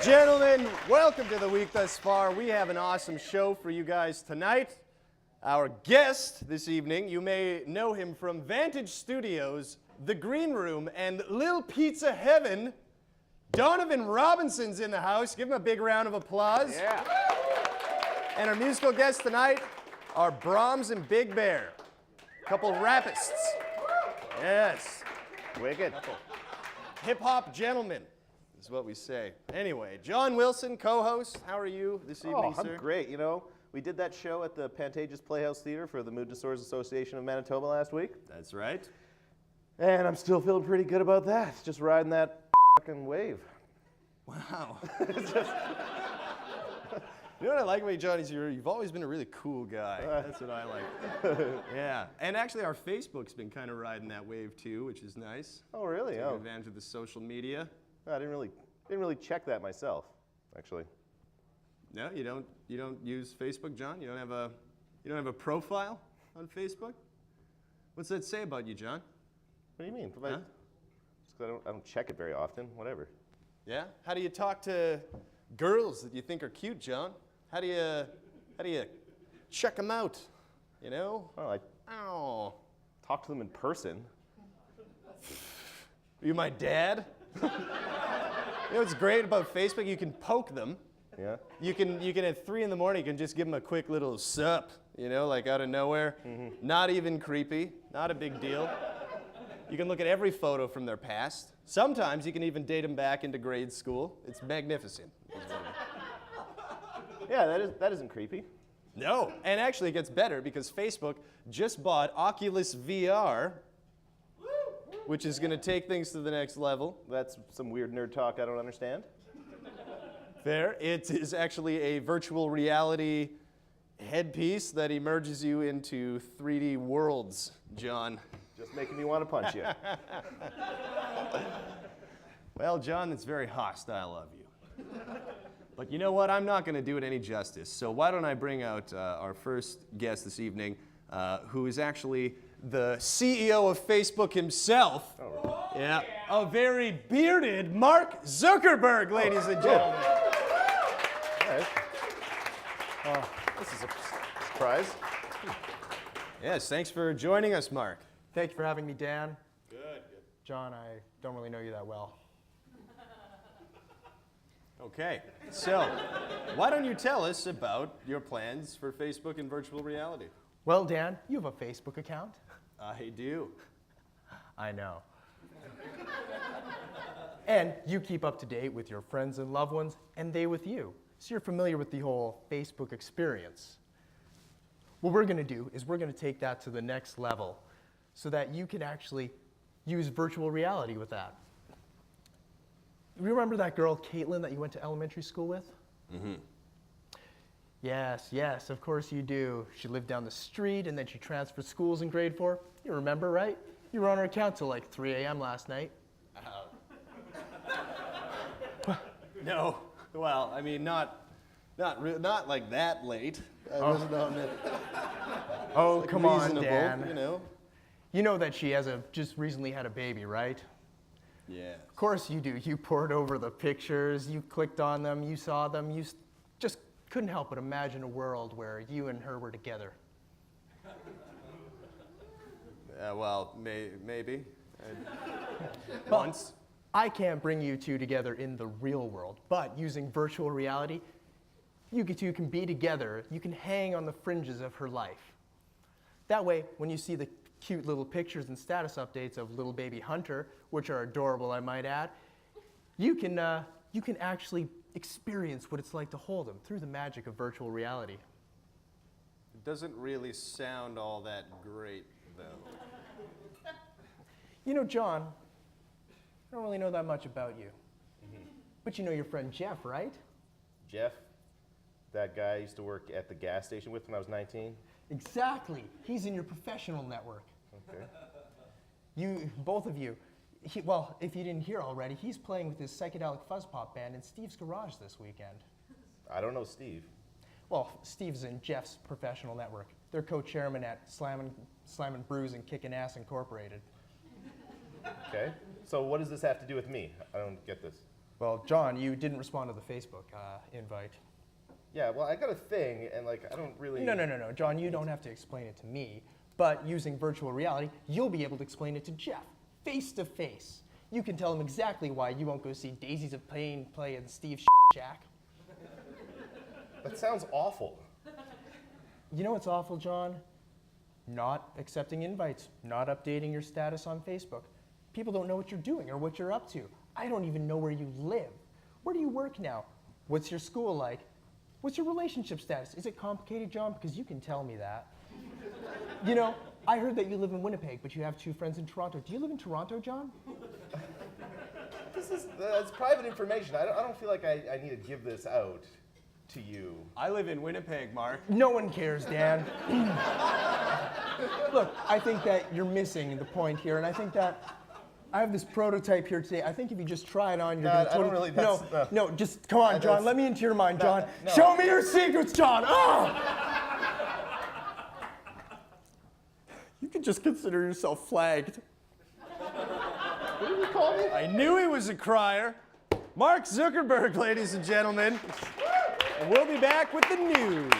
Gentlemen, welcome to the week thus far. We have an awesome show for you guys tonight. Our guest this evening, you may know him from Vantage Studios, The Green Room, and Lil Pizza Heaven. Donovan Robinson's in the house. Give him a big round of applause. Yeah. And our musical guests tonight are Broms and Big Bear. A couple rapists. Yes. Wicked. Hip-hop gentlemen is what we say. Anyway, John Wilson, co-host. How are you this evening, sir? I'm great. You know, we did that show at the Pantages Playhouse Theater for the Mood Disorders Association of Manitoba last week. That's right. And I'm still feeling pretty good about that. Just riding that fucking wave. Wow. You know what I like about you, John, is you've always been a really cool guy. That's what I like. Yeah. And actually, our Facebook's been kind of riding that wave, too, which is nice. Oh, really? Taking advantage of the social media. I didn't really check that myself, actually. No, you don't use Facebook, John? You don't have a profile on Facebook? What's that say about you, John? What do you mean? Huh? Just 'cause I don't check it very often. Whatever. Yeah? How do you talk to girls that you think are cute, John? How do you check them out? You know? Well, I talk to them in person. Are you my dad? You know what's great about Facebook? You can poke them. Yeah. You can at 3 in the morning, you can just give them a quick little sup, you know, like out of nowhere. Mm-hmm. Not even creepy, not a big deal. You can look at every photo from their past. Sometimes you can even date them back into grade school. It's magnificent. Yeah, that isn't creepy. No, and actually it gets better because Facebook just bought Oculus VR, which is going to take things to the next level. That's some weird nerd talk I don't understand. Fair. It is actually a virtual reality headpiece that immerses you into 3D worlds, John. Just making me want to punch you. Well, John, that's very hostile of you. But you know what? I'm not going to do it any justice. So why don't I bring out our first guest this evening, who is actually the CEO of Facebook himself. Oh. Yeah. A very bearded Mark Zuckerberg, ladies and gentlemen. Right. This is a surprise. Yes, thanks for joining us, Mark. Thank you for having me, Dan. Good. John, I don't really know you that well. Okay, so why don't you tell us about your plans for Facebook and virtual reality? Well, Dan, you have a Facebook account? I do. I know. And you keep up to date with your friends and loved ones, and they with you. So you're familiar with the whole Facebook experience. What we're going to do is we're going to take that to the next level so that you can actually use virtual reality with that. You remember that girl, Caitlin, that you went to elementary school with? Mm-hmm. Yes, of course you do. She lived down the street, and then she transferred schools in grade 4. You remember, right? You were on her account till like 3 a.m. last night. No, well, I mean, not like that late. I wasn't on it. Oh, Like come on, reasonable, Dan. You know? You know that she just recently had a baby, right? Yeah. Of course you do. You pored over the pictures, you clicked on them, you saw them, you just couldn't help but imagine a world where you and her were together. Well, maybe. Well, Once. I can't bring you two together in the real world, but using virtual reality, you two can be together. You can hang on the fringes of her life. That way, when you see the cute little pictures and status updates of little baby Hunter, which are adorable, I might add, you can actually experience what it's like to hold him through the magic of virtual reality. It doesn't really sound all that great, though. You know, John, I don't really know that much about you. Mm-hmm. But you know your friend Jeff, right? Jeff, that guy I used to work at the gas station with when I was 19. Exactly. He's in your professional network. Okay. Both of you. Well, if you didn't hear already, he's playing with his psychedelic fuzz pop band in Steve's garage this weekend. I don't know Steve. Well, Steve's in Jeff's professional network. They're co-chairman at Slammin' Brews and Kickin' Ass Incorporated. Okay. So what does this have to do with me? I don't get this. Well, John, you didn't respond to the Facebook invite. Yeah, well, I got a thing, and like, I don't really... No, John, you don't have to explain it to me. But using virtual reality, you'll be able to explain it to Jeff, face to face. You can tell him exactly why you won't go see Daisies of Pain play in Steve's shack. That sounds awful. You know what's awful, John? Not accepting invites, not updating your status on Facebook. People don't know what you're doing or what you're up to. I don't even know where you live. Where do you work now? What's your school like? What's your relationship status? Is it complicated, John? Because you can tell me that. You know, I heard that you live in Winnipeg, but you have 2 friends in Toronto. Do you live in Toronto, John? That's private information. I don't feel like I need to give this out to you. I live in Winnipeg, Mark. No one cares, Dan. Look, I think that you're missing the point here, and I think that I have this prototype here today. I think if you just try it on, you're going to totally... I don't really... No, just come on, John. Let me into your mind, John. No. Show me your secrets, John. You can just consider yourself flagged. What did you call me? I knew he was a crier. Mark Zuckerberg, ladies and gentlemen. And we'll be back with the news.